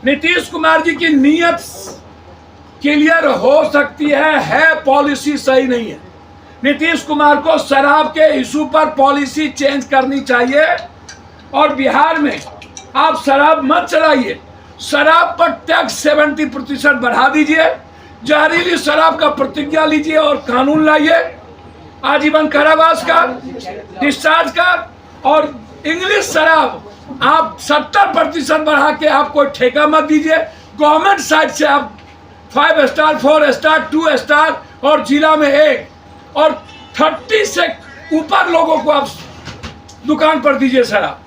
नीतीश कुमार जी की नीयत क्लियर हो सकती है पॉलिसी सही नहीं है। नीतीश कुमार को शराब के इशू पर पॉलिसी चेंज करनी चाहिए और बिहार में आप शराब मत चलाइए, शराब पर टैक्स 70% बढ़ा दीजिए, जहरीली शराब का प्रतिज्ञा लीजिए और कानून लाइए, आजीवन कारावास का, डिस्चार्ज का, और इंग्लिश शराब आप 70% बढ़ा के आप कोई ठेका मत दीजिए। गवर्नमेंट साइड से आप 5 स्टार, 4 स्टार, 2 स्टार और जिला में 1 और 30 से ऊपर लोगों को आप दुकान पर दीजिए शराब,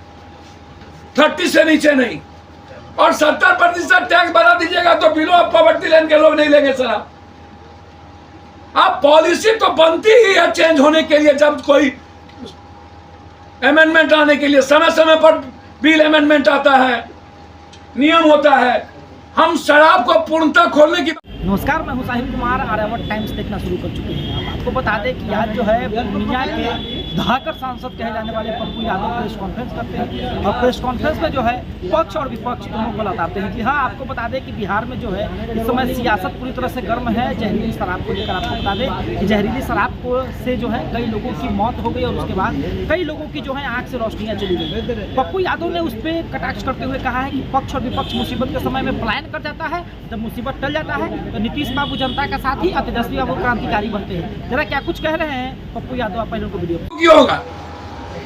30 से नीचे नहीं, और 70% टैक्स बढ़ा दीजिएगा तो बिलो ऑफ पॉवर्टी लाइन के लोग नहीं लेंगे शराब। आप पॉलिसी तो बनती ही है चेंज होने के लिए, जब कोई अमेंडमेंट आने के लिए समय समय पर बिल अमेंडमेंट आता है, नियम होता है। हम शराब को पूर्णतः खोलने की। नमस्कार, मैं हूं साहिल कुमार। आर्यावर्त टाइम्स देखना शुरू कर चुके हैं। हम आपको बता दें कि आज जो है पूर्णिया के धाकर सांसद कहे जाने वाले पप्पू यादव प्रेस कॉन्फ्रेंस करते हैं और प्रेस कॉन्फ्रेंस में जो है पक्ष और विपक्ष दोनों को लताते हैं। जी हाँ, आपको बता दें कि बिहार में जो है इस समय सियासत पूरी तरह से गर्म है। जहरीली शराब को लेकर आपको बता दें कि जहरीली शराब को से जो है कई लोगों की मौत हो गई और उसके बाद कई लोगों की जो है आँख से रोशनियाँ चली गई। पप्पू यादव ने उस पर कटाक्ष करते हुए कहा है कि पक्ष और विपक्ष मुसीबत के समय में पलायन कर जाता है, जब मुसीबत टल जाता है तो नीतीश बाबू जनता का साथी और तेजस्वी बाबू क्रांतिकारी बनते हैं। जरा क्या कुछ कह रहे हैं पप्पू यादव, आप पहले उनको वीडियो। होगा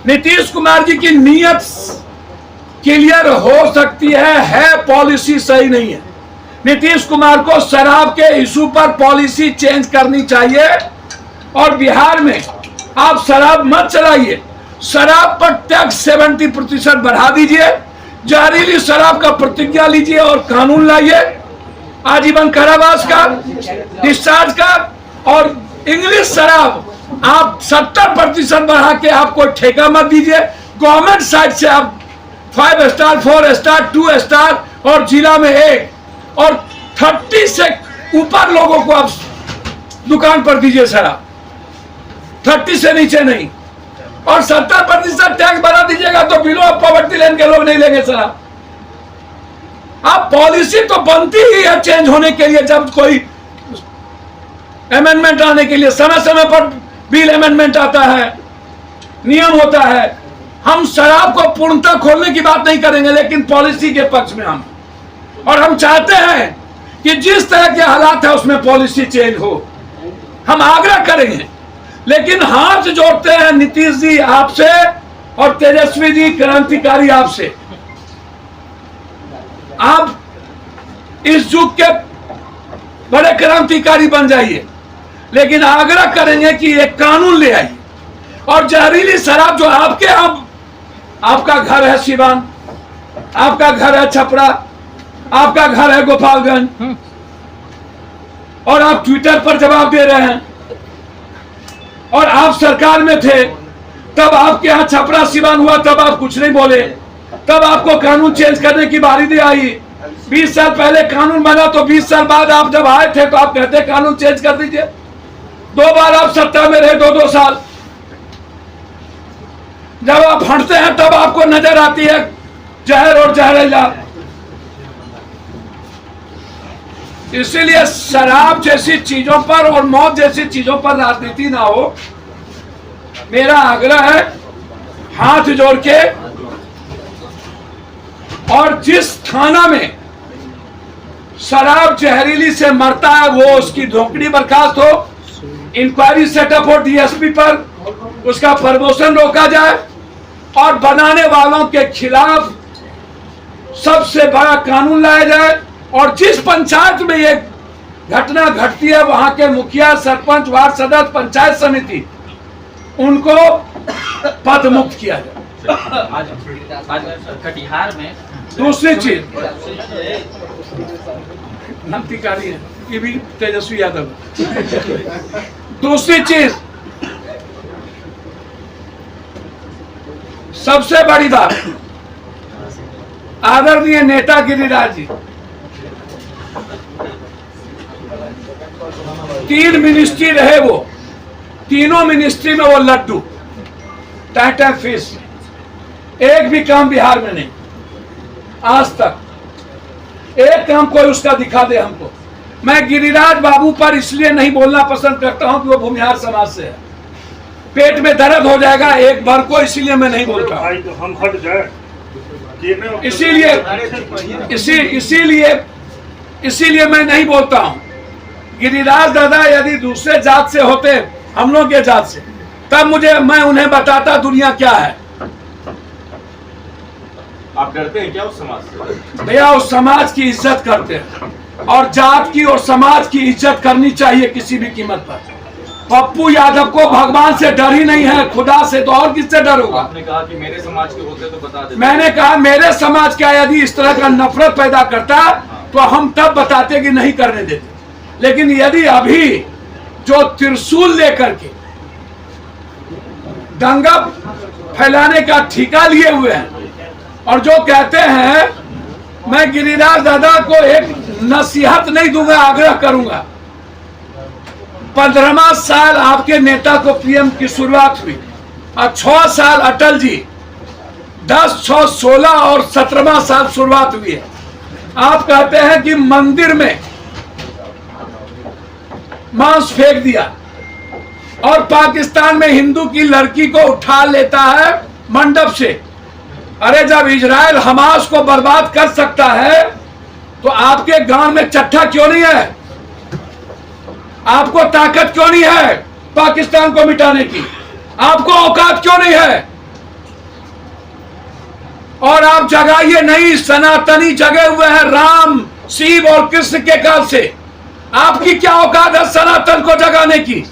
नीतीश कुमार जी की नीयत क्लियर हो सकती है पॉलिसी सही नहीं है। नीतीश कुमार को शराब के इशू पर पॉलिसी चेंज करनी चाहिए और बिहार में आप शराब मत चलाइए, शराब पर टैक्स 70% बढ़ा दीजिए, जहरीली शराब का प्रतिज्ञा लीजिए और कानून लाइए, आजीवन कारावास का, डिस्चार्ज का, और इंग्लिश शराब आप 70% बढ़ा के आप कोई ठेका मत दीजिए। गवर्नमेंट साइड से आप 5 स्टार, 4 स्टार, 2 स्टार और जिला में 1 और 30 से ऊपर लोगों को आप दुकान पर दीजिए शराब, 30 से नीचे नहीं, और 70% टैक्स बढ़ा दीजिएगा तो बिलो ऑफ पॉवर्टी लाइन के लोग नहीं लेंगे शराब। आप पॉलिसी तो बनती ही है चेंज होने के लिए, जब कोई अमेंडमेंट आने के लिए समय समय पर बिल अमेंडमेंट आता है, नियम होता है। हम शराब को पूर्णतः खोलने की बात नहीं करेंगे, लेकिन पॉलिसी के पक्ष में हम, और हम चाहते हैं कि जिस तरह के हालात है उसमें पॉलिसी चेंज हो, हम आग्रह करेंगे। लेकिन हाथ जोड़ते हैं नीतीश जी आपसे और तेजस्वी जी क्रांतिकारी आपसे, आप इस युग के बड़े क्रांतिकारी बन जाइए, लेकिन आग्रह करेंगे कि एक कानून ले आइए। और जहरीली शराब जो आपके यहाँ, आपका घर है सिवान, आपका घर है छपरा, आपका घर है गोपालगंज, और आप ट्विटर पर जवाब दे रहे हैं, और आप सरकार में थे तब आपके यहाँ छपरा सिवान हुआ, तब आप कुछ नहीं बोले, तब आपको कानून चेंज करने की बारी आई। 20 साल पहले कानून बना तो 20 साल बाद आप जब आए थे तो आप कहते कानून चेंज कर दीजिए। 2 बार आप सत्ता में रहे, 2-2 साल। जब आप हटते हैं तब आपको नजर आती है जहर और जहरीला। इसीलिए शराब जैसी चीजों पर और मौत जैसी चीजों पर राजनीति ना हो, मेरा आग्रह है हाथ जोड़ के। और जिस थाना में शराब जहरीली से मरता है वो उसकी धोखड़ी बर्खास्त हो, इंक्वायरी सेटअप हो डीएसपी पर, उसका प्रमोशन रोका जाए और बनाने वालों के खिलाफ सबसे बड़ा कानून लाया जाए। और जिस पंचायत में ये घटना घटती है वहां के मुखिया, सरपंच, वार्ड सदस्य, पंचायत समिति, उनको पद मुक्त किया जाए। कटिहार में दूसरी चीज क्रांतिकारी है, ये भी तेजस्वी यादव। दूसरी चीज, सबसे बड़ी बात, आदरणीय नेता गिरिराज जी 3 मिनिस्ट्री रहे, वो तीनों मिनिस्ट्री में वो लड्डू टाटा फिश, एक भी काम बिहार में नहीं आज तक। एक काम कोई उसका दिखा दे हमको। मैं गिरिराज बाबू पर इसलिए नहीं बोलना पसंद करता हूं कि वो भूमिहार समाज से है, पेट में दर्द हो जाएगा एक बार को, इसीलिए मैं नहीं बोलता। तो हम हट जाए, इसीलिए मैं नहीं बोलता हूं। गिरिराज दादा यदि दूसरे जात से होते, हम लोग के जात से, तब मैं उन्हें बताता दुनिया क्या है। आप डरते हैं क्या उस समाज से? भैया उस समाज की इज्जत करते हैं, और जात की और समाज की इज्जत करनी चाहिए किसी भी कीमत पर। पप्पू यादव को भगवान से डर ही नहीं है, खुदा से तो और किससे डर होगा। आपने कहा कि मेरे समाज के होते तो बता देते। मैंने कहा मेरे समाज का यदि इस तरह का नफरत पैदा करता तो हम तब बताते कि नहीं करने देते। लेकिन यदि अभी जो त्रिशूल लेकर के दंगा फैलाने का ठेका लिए हुए हैं, और जो कहते हैं, मैं गिरिराज दादा को एक नसीहत नहीं दूंगा, आग्रह करूंगा। 15वां साल आपके नेता को पीएम की शुरुआत हुई, और 6 साल अटल जी, 10, 6, 16 और 17वां साल शुरुआत हुई है। आप कहते हैं कि मंदिर में मांस फेंक दिया, और पाकिस्तान में हिंदू की लड़की को उठा लेता है मंडप से। अरे जब इजराइल हमास को बर्बाद कर सकता है तो आपके गांव में चट्टा क्यों नहीं है? आपको ताकत क्यों नहीं है पाकिस्तान को मिटाने की? आपको औकात क्यों नहीं है? और आप जगाइए नहीं, सनातनी जगे हुए हैं राम, शिव और कृष्ण के काल से। आपकी क्या औकात है सनातन को जगाने की?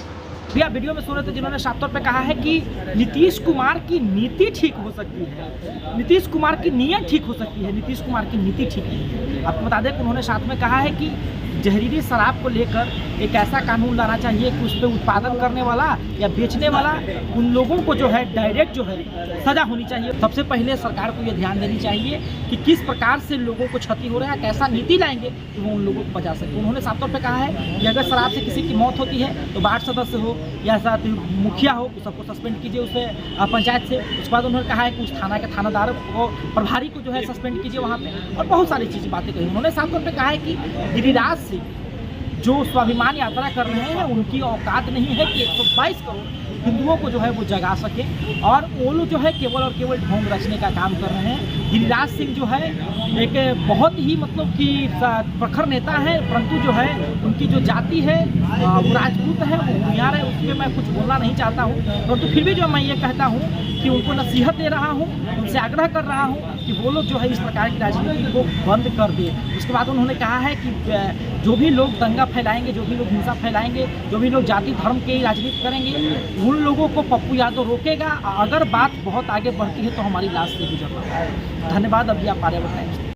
भैया वीडियो में सुन रहे थे जिन्होंने साफ तौर पे कहा है कि नीतीश कुमार की नीति ठीक हो सकती है, नीतीश कुमार की नीयत ठीक हो सकती है, नीतीश कुमार की नीति ठीक नहीं है। आपको बता दें कि उन्होंने साथ में कहा है कि जहरीली शराब को लेकर एक ऐसा कानून लाना चाहिए कि उस पर उत्पादन करने वाला या बेचने वाला उन लोगों को जो है डायरेक्ट जो है सजा होनी चाहिए। सबसे पहले सरकार को ये ध्यान देनी चाहिए कि किस प्रकार से लोगों को क्षति हो रहा है, कैसा नीति लाएंगे कि वो उन लोगों को बचा सके। उन्होंने साफ तौर पर कहा है कि अगर शराब से किसी की मौत होती है तो वार्ड सदस्य हो या साथ मुखिया हो, सबको सस्पेंड कीजिए उससे पंचायत से। उसके बाद उन्होंने कहा है कि उस थाना के थानादार को, प्रभारी को जो है सस्पेंड कीजिए वहाँ पे, और बहुत सारी चीज़ें बातें कही। उन्होंने साफ तौर पर कहा है कि गिरिराज जो स्वाभिमान यात्रा कर रहे हैं उनकी औकात नहीं है कि 122 करोड़ हिंदुओं को जो है वो जगा सके, और वो लोग जो है केवल और केवल ढोंग रचने का काम कर रहे हैं। गिरिराज सिंह जो है एक बहुत ही मतलब कि प्रखर नेता है, परंतु जो है उनकी जो जाति है वो राजपूत है, वो भूमिहार है, उस पर मैं कुछ बोलना नहीं चाहता हूँ। परंतु फिर भी जो मैं ये कहता हूँ कि उनको नसीहत दे रहा हूँ, उनसे आग्रह कर रहा हूँ कि वो लोग जो है इस प्रकार की राजनीति को बंद कर दे। उसके बाद उन्होंने कहा है कि जो भी लोग दंगा फैलाएंगे, जो भी लोग हिंसा फैलाएंगे, जो भी लोग जाति धर्म की राजनीति करेंगे, उन लोगों को पप्पू यादव रोकेगा। अगर बात बहुत आगे बढ़ती है तो हमारी लाश से गुजरना है। धन्यवाद। अभी आप आर्यावर्त टाइम्स।